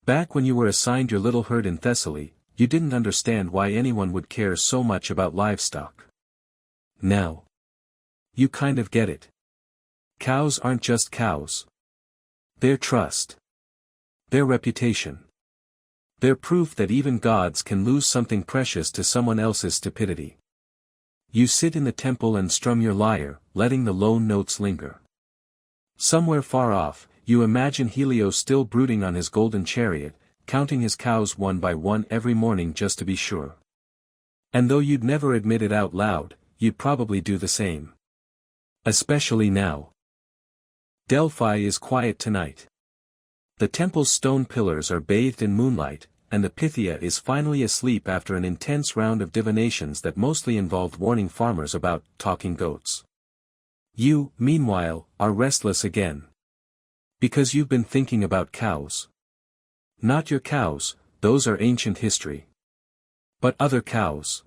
S1: Back when you were assigned your little herd in Thessaly, you didn't understand why anyone would care so much about livestock. Now, you kind of get it. Cows aren't just cows. They're trust. They're reputation. They're proof that even gods can lose something precious to someone else's stupidity. You sit in the temple and strum your lyre, letting the low notes linger. Somewhere far off, you imagine Helios still brooding on his golden chariot, counting his cows one by one every morning just to be sure. And though you'd never admit it out loud, you'd probably do the same. Especially now. Delphi is quiet tonight. The temple's stone pillars are bathed in moonlight, and the Pythia is finally asleep after an intense round of divinations that mostly involved warning farmers about talking goats. You, meanwhile, are restless again. Because you've been thinking about cows. Not your cows, those are ancient history. But other cows.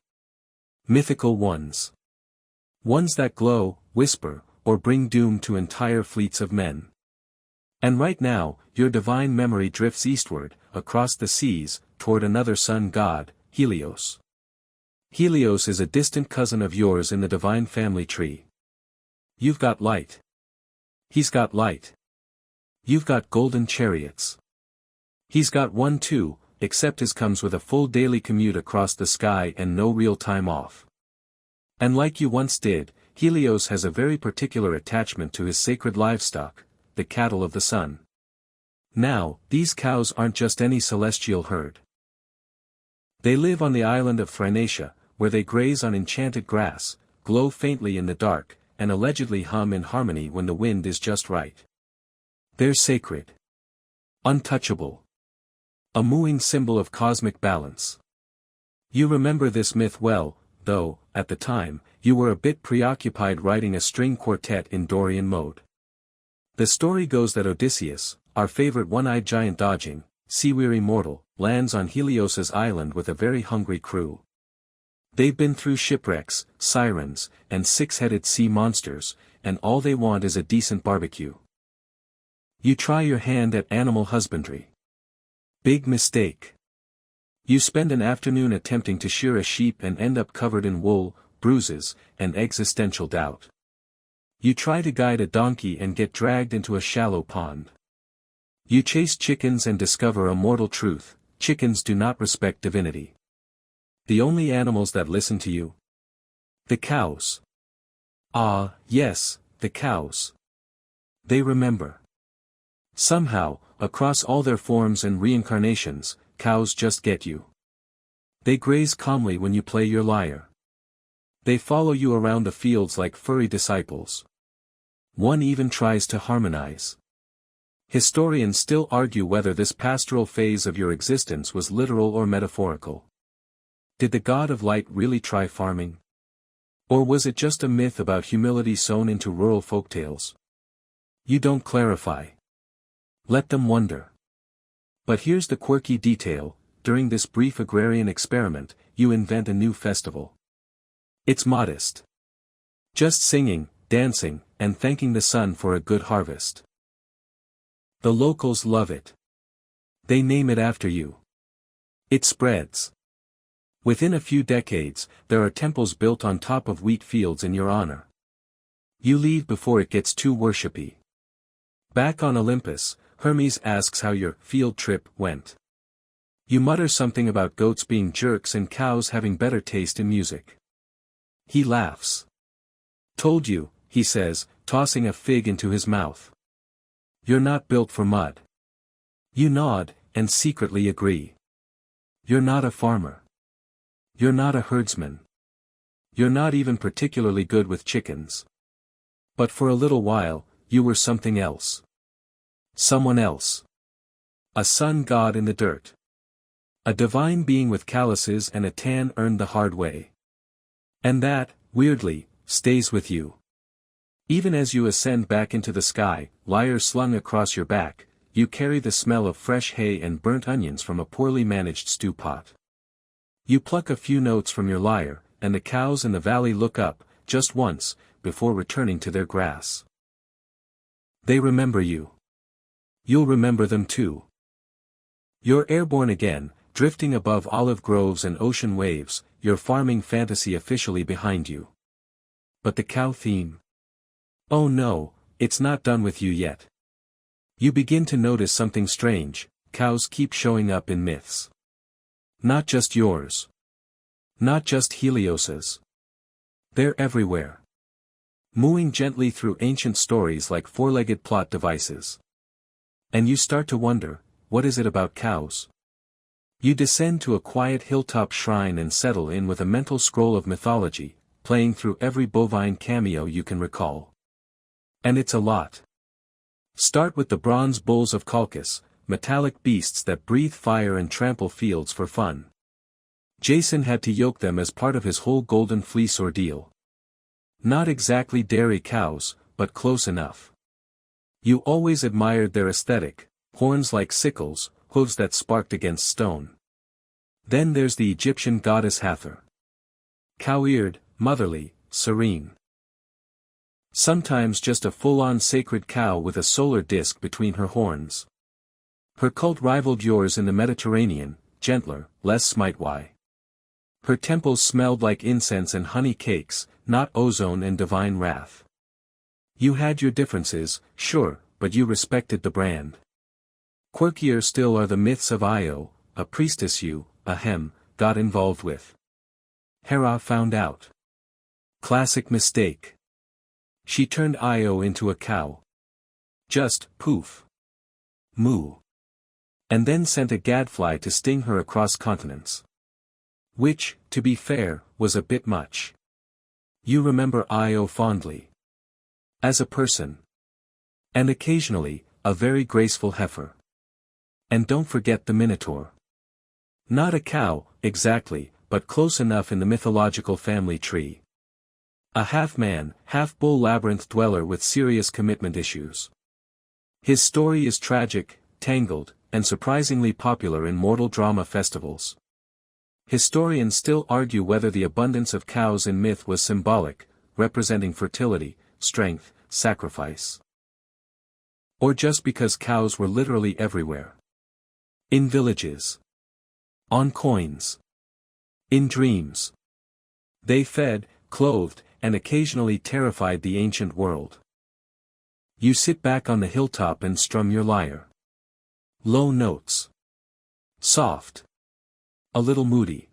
S1: Mythical ones. Ones that glow, whisper, or bring doom to entire fleets of men. And right now, your divine memory drifts eastward, across the seas, toward another sun god, Helios. Helios is a distant cousin of yours in the divine family tree. You've got light. He's got light. You've got golden chariots. He's got one too, except his comes with a full daily commute across the sky and no real time off. And like you once did, Helios has a very particular attachment to his sacred livestock, the cattle of the sun. Now, these cows aren't just any celestial herd. They live on the island of Thrinacia, where they graze on enchanted grass, glow faintly in the dark, and allegedly hum in harmony when the wind is just right. They're sacred. Untouchable. A mooing symbol of cosmic balance. You remember this myth well, though, at the time, you were a bit preoccupied writing a string quartet in Dorian mode. The story goes that Odysseus, our favorite one-eyed giant dodging, sea-weary mortal, lands on Helios's island with a very hungry crew. They've been through shipwrecks, sirens, and six-headed sea monsters, and all they want is a decent barbecue. You try your hand at animal husbandry. Big mistake. You spend an afternoon attempting to shear a sheep and end up covered in wool, bruises, and existential doubt. You try to guide a donkey and get dragged into a shallow pond. You chase chickens and discover a mortal truth: chickens do not respect divinity. The only animals that listen to you? The cows. Ah, yes, the cows. They remember. Somehow, across all their forms and reincarnations, cows just get you. They graze calmly when you play your lyre. They follow you around the fields like furry disciples. One even tries to harmonize. Historians still argue whether this pastoral phase of your existence was literal or metaphorical. Did the god of light really try farming? Or was it just a myth about humility sewn into rural folktales? You don't clarify. Let them wonder. But here's the quirky detail: during this brief agrarian experiment, you invent a new festival. It's modest. Just singing, dancing, and thanking the sun for a good harvest. The locals love it. They name it after you. It spreads. Within a few decades, there are temples built on top of wheat fields in your honor. You leave before it gets too worshipy. Back on Olympus, Hermes asks how your field trip went. You mutter something about goats being jerks and cows having better taste in music. He laughs. Told you, he says, tossing a fig into his mouth. You're not built for mud. You nod, and secretly agree. You're not a farmer. You're not a herdsman. You're not even particularly good with chickens. But for a little while, you were something else. Someone else. A sun god in the dirt. A divine being with calluses and a tan earned the hard way. And that, weirdly, stays with you. Even as you ascend back into the sky, lyre slung across your back, you carry the smell of fresh hay and burnt onions from a poorly managed stew pot. You pluck a few notes from your lyre, and the cows in the valley look up, just once, before returning to their grass. They remember you. You'll remember them too. You're airborne again, drifting above olive groves and ocean waves, your farming fantasy officially behind you. But the cow theme? Oh no, it's not done with you yet. You begin to notice something strange: cows keep showing up in myths. Not just yours. Not just Helios's. They're everywhere. Mooing gently through ancient stories like four-legged plot devices. And you start to wonder, what is it about cows? You descend to a quiet hilltop shrine and settle in with a mental scroll of mythology, playing through every bovine cameo you can recall. And it's a lot. Start with the bronze bulls of Colchis, metallic beasts that breathe fire and trample fields for fun. Jason had to yoke them as part of his whole golden fleece ordeal. Not exactly dairy cows, but close enough. You always admired their aesthetic: horns like sickles, hooves that sparked against stone. Then there's the Egyptian goddess Hathor. Cow-eared, motherly, serene. Sometimes just a full-on sacred cow with a solar disk between her horns. Her cult rivaled yours in the Mediterranean, gentler, less smite-why. Her temples smelled like incense and honey cakes, not ozone and divine wrath. You had your differences, sure, but you respected the brand. Quirkier still are the myths of Io, a priestess you, ahem, got involved with. Hera found out. Classic mistake. She turned Io into a cow. Just, poof. Moo. And then sent a gadfly to sting her across continents. Which, to be fair, was a bit much. You remember Io fondly. As a person. And occasionally, a very graceful heifer. And don't forget the Minotaur. Not a cow, exactly, but close enough in the mythological family tree. A half-man, half-bull labyrinth dweller with serious commitment issues. His story is tragic, tangled, and surprisingly popular in mortal drama festivals. Historians still argue whether the abundance of cows in myth was symbolic, representing fertility, strength, sacrifice, or just because cows were literally everywhere. In villages, on coins, in dreams. They fed, clothed, and occasionally terrified the ancient world. You sit back on the hilltop and strum your lyre. Low notes. Soft. A little moody.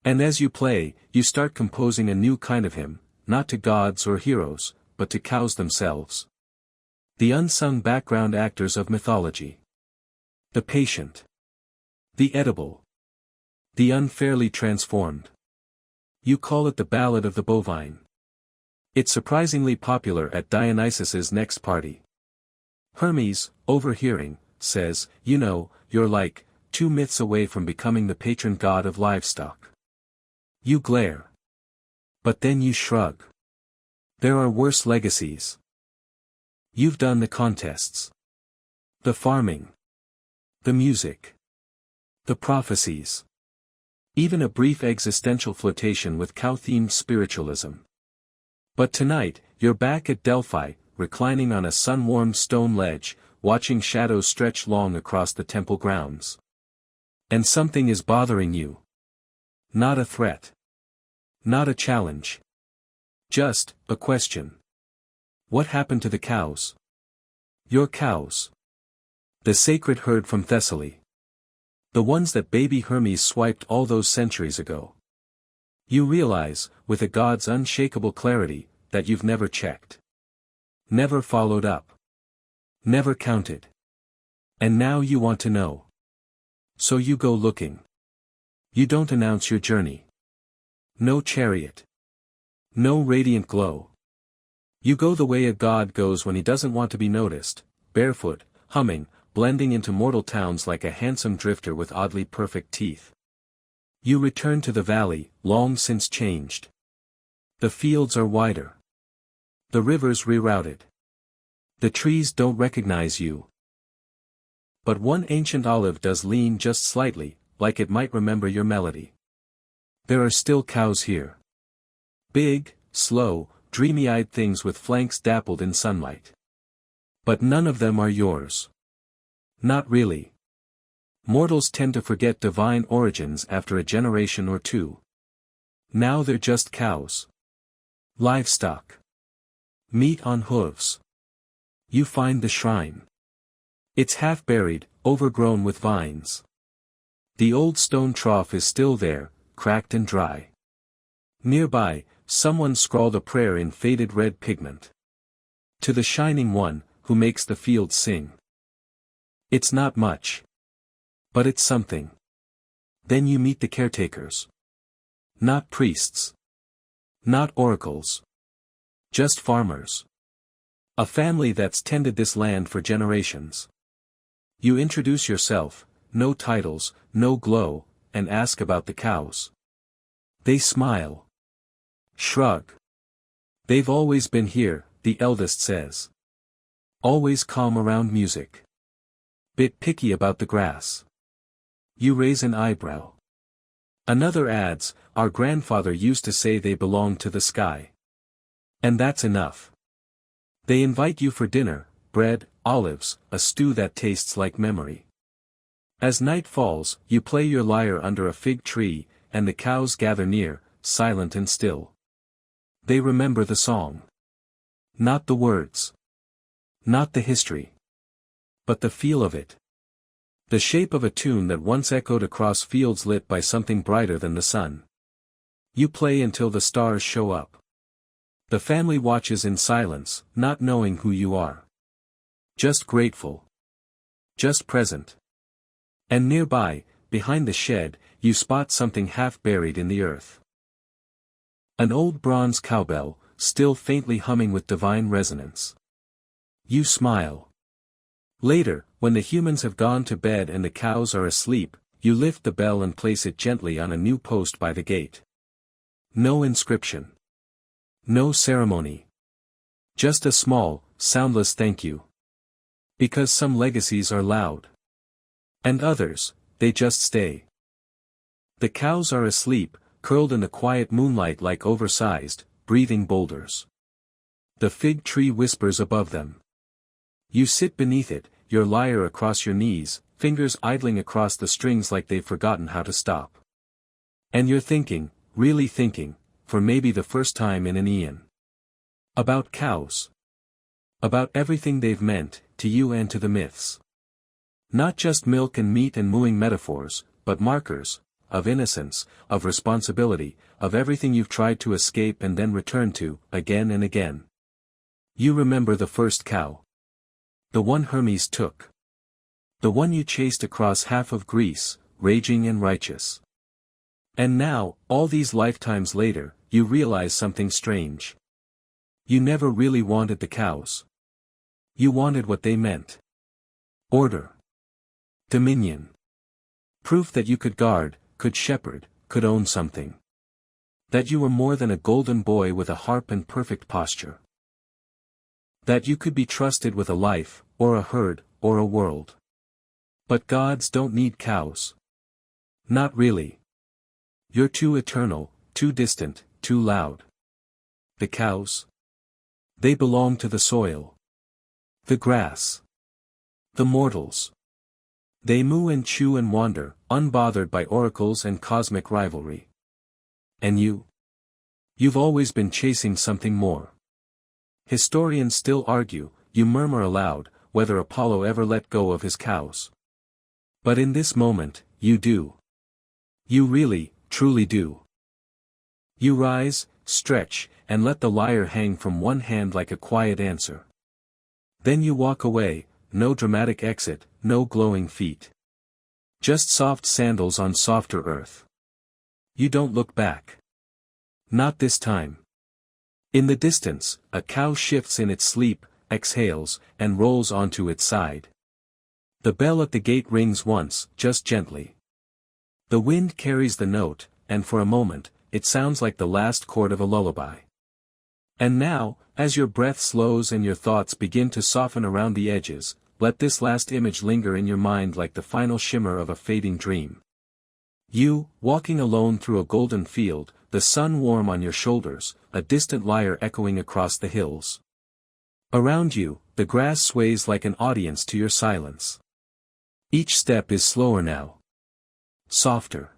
S1: And as you play, you start composing a new kind of hymn, not to gods or heroes, but to cows themselves. The unsung background actors of mythology. The patient. The edible. The unfairly transformed. You call it the Ballad of the Bovine. It's surprisingly popular at Dionysus's next party. Hermes, overhearing, says, "You know, you're like 2 myths away from becoming the patron god of livestock." You glare. But then you shrug. There are worse legacies. You've done the contests. The farming. The music. The prophecies. Even a brief existential flirtation with cow-themed spiritualism. But tonight, you're back at Delphi, reclining on a sun-warmed stone ledge, watching shadows stretch long across the temple grounds. And something is bothering you. Not a threat. Not a challenge. Just a question. What happened to the cows? Your cows. The sacred herd from Thessaly. The ones that baby Hermes swiped all those centuries ago. You realize, with a god's unshakable clarity, that you've never checked. Never followed up. Never counted. And now you want to know. So you go looking. You don't announce your journey. No chariot. No radiant glow. You go the way a god goes when he doesn't want to be noticed, barefoot, humming, blending into mortal towns like a handsome drifter with oddly perfect teeth. You return to the valley, long since changed. The fields are wider. The rivers rerouted. The trees don't recognize you. But one ancient olive does lean just slightly, like it might remember your melody. There are still cows here. Big, slow, dreamy-eyed things with flanks dappled in sunlight. But none of them are yours. Not really. Mortals tend to forget divine origins after a generation or two. Now they're just cows. Livestock. Meat on hooves. You find the shrine. It's half buried, overgrown with vines. The old stone trough is still there, cracked and dry. Nearby, someone scrawled a prayer in faded red pigment. To the Shining One, who makes the fields sing. It's not much. But it's something. Then you meet the caretakers. Not priests. Not oracles. Just farmers. A family that's tended this land for generations. You introduce yourself, no titles, no glow, and ask about the cows. They smile. Shrug. They've always been here, the eldest says. Always calm around music. Bit picky about the grass. You raise an eyebrow. Another adds, our grandfather used to say they belonged to the sky. And that's enough. They invite you for dinner, bread, olives, a stew that tastes like memory. As night falls, you play your lyre under a fig tree, and the cows gather near, silent and still. They remember the song. Not the words. Not the history. But the feel of it. The shape of a tune that once echoed across fields lit by something brighter than the sun. You play until the stars show up. The family watches in silence, not knowing who you are. Just grateful. Just present. And nearby, behind the shed, you spot something half buried in the earth. An old bronze cowbell, still faintly humming with divine resonance. You smile. Later, when the humans have gone to bed and the cows are asleep, you lift the bell and place it gently on a new post by the gate. No inscription. No ceremony. Just a small, soundless thank you. Because some legacies are loud. And others, they just stay. The cows are asleep, curled in the quiet moonlight like oversized, breathing boulders. The fig tree whispers above them. You sit beneath it, your lyre across your knees, fingers idling across the strings like they've forgotten how to stop. And you're thinking, really thinking, for maybe the first time in an eon. About cows. About everything they've meant, to you and to the myths. Not just milk and meat and mooing metaphors, but markers, of innocence, of responsibility, of everything you've tried to escape and then return to, again and again. You remember the first cow. The one Hermes took. The one you chased across half of Greece, raging and righteous. And now, all these lifetimes later, you realize something strange. You never really wanted the cows. You wanted what they meant. Order. Dominion. Proof that you could guard, could shepherd, could own something. That you were more than a golden boy with a harp and perfect posture. That you could be trusted with a life, or a herd, or a world. But gods don't need cows. Not really. You're too eternal, too distant, too loud. The cows? They belong to the soil. The grass. The mortals. They moo and chew and wander, unbothered by oracles and cosmic rivalry. And you? You've always been chasing something more. Historians still argue, you murmur aloud, whether Apollo ever let go of his cows. But in this moment, you do. You really, truly do. You rise, stretch, and let the lyre hang from one hand like a quiet answer. Then you walk away, no dramatic exit, no glowing feet. Just soft sandals on softer earth. You don't look back. Not this time. In the distance, a cow shifts in its sleep, exhales, and rolls onto its side. The bell at the gate rings once, just gently. The wind carries the note, and for a moment, it sounds like the last chord of a lullaby. And now, as your breath slows and your thoughts begin to soften around the edges, let this last image linger in your mind like the final shimmer of a fading dream. You, walking alone through a golden field, the sun warm on your shoulders, a distant lyre echoing across the hills. Around you, the grass sways like an audience to your silence. Each step is slower now. Softer.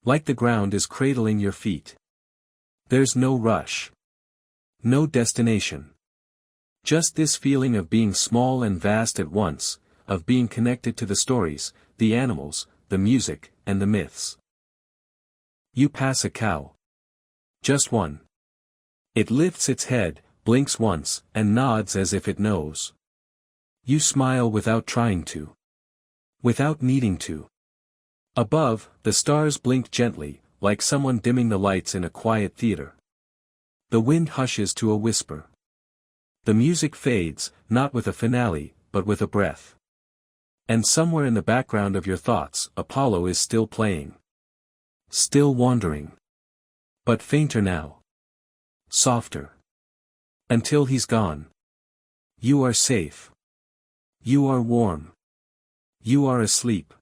S1: Like the ground is cradling your feet. There's no rush. No destination. Just this feeling of being small and vast at once, of being connected to the stories, the animals, the music, and the myths. You pass a cow. Just one. It lifts its head, blinks once, and nods as if it knows. You smile without trying to. Without needing to. Above, the stars blink gently, like someone dimming the lights in a quiet theater. The wind hushes to a whisper. The music fades, not with a finale, but with a breath. And somewhere in the background of your thoughts, Apollo is still playing. Still wandering. But fainter now. Softer. Until he's gone. You are safe. You are warm. You are asleep.